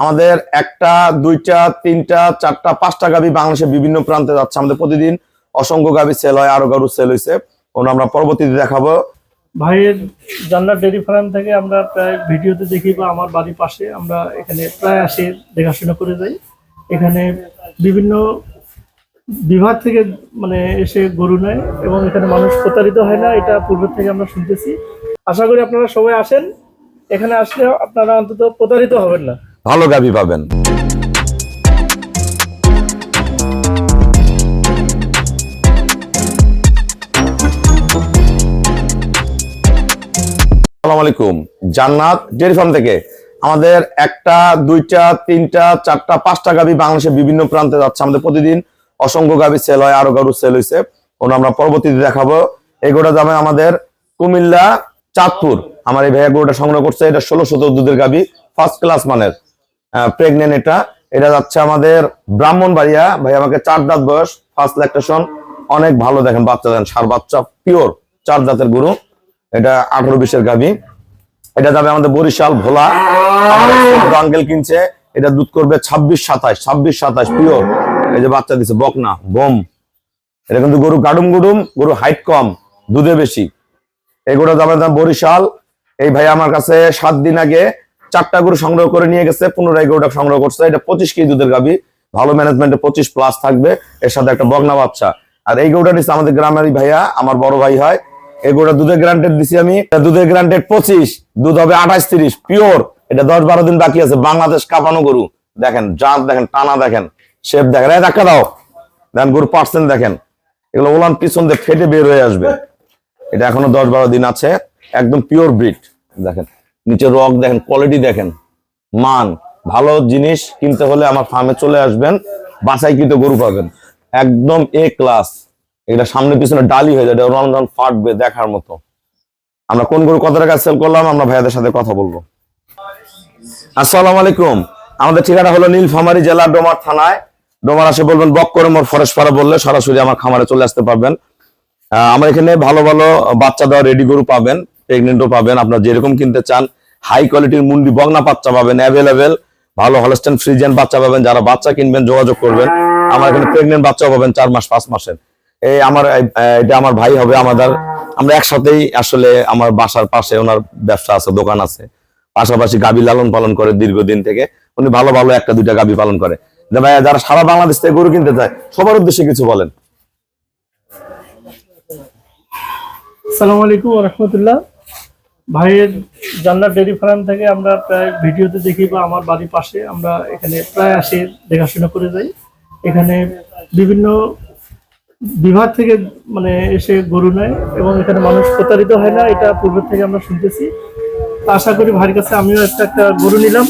আমাদের একটা, দুইটা, তিনটা, চারটা, পাঁচটা গাভী বাংলাদেশের বিভিন্ন প্রান্তে যাচ্ছে। আমাদের প্রতিদিন অসংখ্য গাভী সেল হয়, আরো গরু সেল হয়েছে, আমরা পরবর্তীতে দেখাবো। ভাইয়ের জান্নাত ডেইরি ফার্ম থেকে আমরা প্রায় ভিডিওতে দেখি বা আমার বাড়ির পাশে আমরা এখানে প্রায় আসি, দেখাশোনা করে যাই। এখানে বিভিন্ন বিভাগ থেকে এসে গরু নেয় এবং এখানে মানুষ প্রতারিত হয় না, এটা পূর্বের থেকে আমরা শুনতেছি। আশা করি আপনারা সবাই আসেন, এখানে আসলে আপনারা অন্তত প্রতারিত হবেন না, ভালো গাভী পাবেন। আসসালামু আলাইকুম, জান্নাত ডেইরি ফার্ম থেকে আমাদের একটা, দুইটা, তিনটা, চারটা, পাঁচটা গাভী বাংলাদেশের বিভিন্ন প্রান্তে যাচ্ছে। আমাদের প্রতিদিন অসংখ্য গাভী সেল হয়, আরো গরু সেল হয়েছে, আমরা পরবর্তীতে দেখাবো। এই গরুটা যাবে আমাদের কুমিল্লা চাঁদপুর। আমার এই ভাইয়া গরুটা সংগ্রহ করছে, এটা 16-17 দুধের গাভী, ফার্স্ট ক্লাস মানের, প্রেগনেন্ট। এটা যাচ্ছে আমাদের ব্রাহ্মণবাড়িয়া। ভাই আমাকে 4 দাঁত বয়স, ফার্স্ট ল্যাকটেশন, অনেক ভালো। দেখেন বাচ্চা, দেন সার বাচ্চা, পিওর 4 দাঁতের গরু। এটা 18-20 গাভী। এটা যাবে আমাদের বরিশাল ভোলা, আঙ্কেল কিনছে। এটা দুধ করবে 26-27 পিওর। এই যে বাচ্চা দিছে বকনা বোম। এটা কিন্তু গরু গাডুম গুডুম, গরু হাইট কম, দুধে বেশি। এগুলো যাবে বরিশাল। এই ভাই আমার কাছে 7 দিন আগে 4টা গরু সংগ্রহ করে নিয়ে গেছে, পুনরায় গরুটা সংগ্রহ করছে। এটা 25 কেজি দুধের গাভী, ভালো ম্যানেজমেন্টে 25+ থাকবে, এর সাথে একটা বকনা বাচ্চা। আর এই গরুটা নিচ্ছে আমাদের গ্রামেরই ভাইয়া, আমার বড় ভাই হয়। এই গরুটা দুধের গ্রান্টেড দিছি আমি, দুধের গ্রান্টেড 25, দুধ হবে 28-30 পিওর। এটা 10-12 দিন বাকি আছে। বাংলাদেশ কাঁপানো গরু, দেখেন জাত, দেখেন টানা, দেখেন শেপ, দেখেন এই ধাক্কা দাও, দেখেন গরু পার্সেন্ট দেখেন, এগুলো ওলান পিছন দিয়ে ফেটে বের হয়ে আসবে। এটা এখনো 10-12 দিন আছে, একদম পিওর ব্রিড। দেখেন নিচে রক, দেখেন কোয়ালিটি, দেখেন মান। ভালো জিনিস কিনতে হলে আমার ফার্মে চলে আসবেন, বাছাই কিন্তু গরু পাবেন একদম এ ক্লাস। এটা সামনে পিছনে ডালি হয়ে যায়, রমজান ফাটবে দেখার মতো। আমরা কোন গরু কত টাকা সেল করলাম, আমরা ভাইয়াদের সাথে কথা বলবো। আসসালামু আলাইকুম, আমাদের ঠিকানা হলো নীলফামারী জেলা, ডোমার থানায়। ডোমার আসে বলবেন বক্কর মোড় ফরেস্ট পাড়া বললে সরাসরি আমার খামারে চলে আসতে পারবেন। আমার এখানে ভালো ভালো বাচ্চা দেওয়া রেডি গরু পাবেন, প্রেগনেন্টও পাবেন। আপনার যেরকম কিনতে চান, হাই কোয়ালিটির মুন্ডি বগনা বাচ্চা পাবেন অ্যাভেলেবেল, ভালো হলস্টেইন ফ্রিজিয়ান বাচ্চা পাবেন। যারা বাচ্চা কিনবেন যোগাযোগ করবেন। আমার এখানে প্রেগনেন্ট বাচ্চাও পাবেন 4 মাস 5 মাসের। এই এটা আমার ভাই হবে, আমরা একসাথেই আসলে আমার বাসার পাশে ওনার ব্যবসা আছে, দোকান আছে, পাশাপাশি গাভী লালন পালন করে দীর্ঘদিন থেকে। উনি ভালো ভালো 1-2টা গাভী পালন করে। ভাইয়া যারা সারা বাংলাদেশ থেকে গরু কিনতে চায়, সবার উদ্দেশ্যে কিছু বলেন। আসসালামু আলাইকুম ওয়া রাহমাতুল্লাহ। ভাইয়ের জান্নাত ডেইরি ফার্ম থেকে আমরা প্রায় ভিডিওতে দেখি বা আমার বাড়ির পাশে আমরা এখানে প্রায় আসি, দেখাশোনা করে যাই। এখানে বিভিন্ন বিভাগ থেকে এসে গরু নেয় এবং এখানে মানুষ প্রতারিত হয় না, এটা পূর্বের থেকে আমরা শুনতেছি। আশা করি ভাইয়ের কাছে আমিও একটা গরু নিলাম।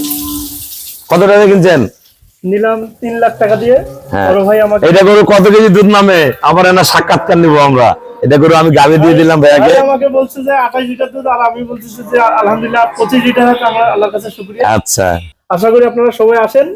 কত টাকা কিনছেন? নিলাম 3 লাখ টাকা দিয়ে। বড় ভাই আমাকে এটা গরু কত কেজি দুধ নামে, আবার না সাক্ষাৎকার নিব আমরা। এটা গরু আমি গাভী দিয়ে দিলাম ভাইয়াকে। আমাকে বলছে যে 28 লিটার দুধ, আর আমি বলতেছি যে আলহামদুলিল্লাহ 25 লিটার। আমরা আল্লাহর কাছে শুকরিয়া। আচ্ছা, আশা করি আপনারা সবাই আসেন,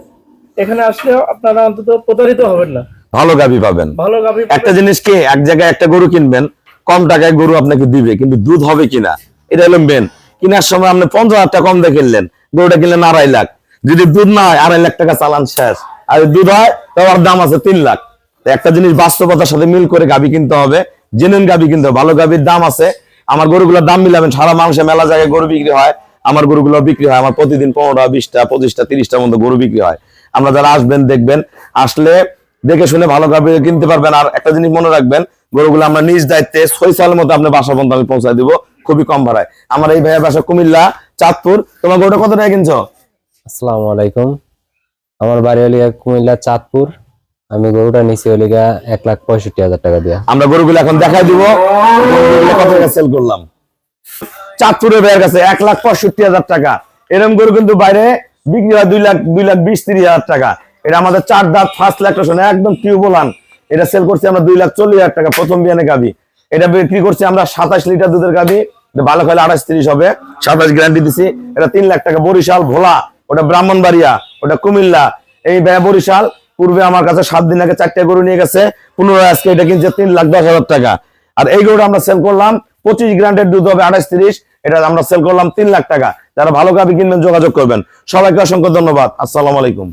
এখানে আসলে আপনারা অন্তত প্রতারিত হবেন না, ভালো গাভী পাবেন। ভালো গাভী। একটা জিনিস কি, এক জায়গায় একটা গরু কিনবেন, কম টাকায় গরু আপনাকে দিবে, কিন্তু দুধ হবে কিনা এটা হলো মেন। কেনার সময় আপনি 50,000 টাকা কম দিয়ে কিনলেন, গরুটা কিনলেন 2.5 লাখ। যদি দুধ না হয় 2.5 লাখ টাকা চালান শেষ, আর দুধ হয় তার দাম আছে 3 লাখ। একটা জিনিস বাস্তবতার সাথে মিল করে গাভী কিনতে হবে, জেনুইন গাভী কিনতে হবে। ভালো গাভীর দাম আছে। আমার গরুগুলোর দাম মিলাবেন, সারা মানুষের মেলা জায়গায় গরু বিক্রি হয়, আমার গরুগুলো বিক্রি হয়। আমার প্রতিদিন 15টা 20টা 25টা 30টার মতো গরু বিক্রি হয়। আমরা যারা আসবেন দেখবেন, আসলে দেখে শুনে ভালো গাভী কিনতে পারবেন। আর একটা জিনিস মনে রাখবেন, গরুগুলো আমরা নিজ দায়িত্বে 6 সালের মতো আপনার বাসা পর্যন্ত আমি পৌঁছায় দিব, খুবই কম ভাড়ায়। আমার এই ভাইয়ের বাসা কুমিল্লা চাঁদপুর। তোমার গরুটা কত টাকা কিনছো? আসসালামু আলাইকুম, আমার বাড়ি হলিগা কুমিল্লা চাঁদপুর। আমি গরুটা নিছি হলিগা 1,65,000 টাকা দিয়া। আমরা গরুগুলো এখন দেখাই দিব গরুগুলো কত টাকা সেল করলাম। চাঁদপুরের ভাইয়ের কাছে 1,65,000 টাকা। এরকম গরু কিন্তু বাইরে বিক্রি হয় 2 লাখ 2,20,30,000 টাকা। এটা আমাদের 4 দাঁত ফার্স্ট ল্যাকটেশন, একদম টিউবওয়ালান। এটা সেল করছি আমরা 2,40,000 টাকা, প্রথম বিয়ানে গাভী। এটা বিক্রি করছি আমরা 27 লিটার দুধের গাভী, ভালো খাইলে 28-30 হবে, 27 গ্যারান্টি দিছি। এটা 3 লাখ টাকা। বরিশাল ভোলা, ওটা ব্রাহ্মণবাড়িয়া, ওটা কুমিল্লা। এই ভাইয়া বরিশাল পূর্বে আমার কাছে 7 দিন আগে 4টা গরু নিয়ে গেছে, পুনরায় আজকে এটা কিনছে 3,10,000 টাকা। আর এই গরুটা আমরা সেল করলাম 25 গ্রান্টের দুধ হবে 28-30, এটা আমরা সেল করলাম 3 লাখ টাকা। যারা ভালো গাভী কিনবেন যোগাযোগ করবেন। সবাইকে অসংখ্য ধন্যবাদ। আসসালামু আলাইকুম।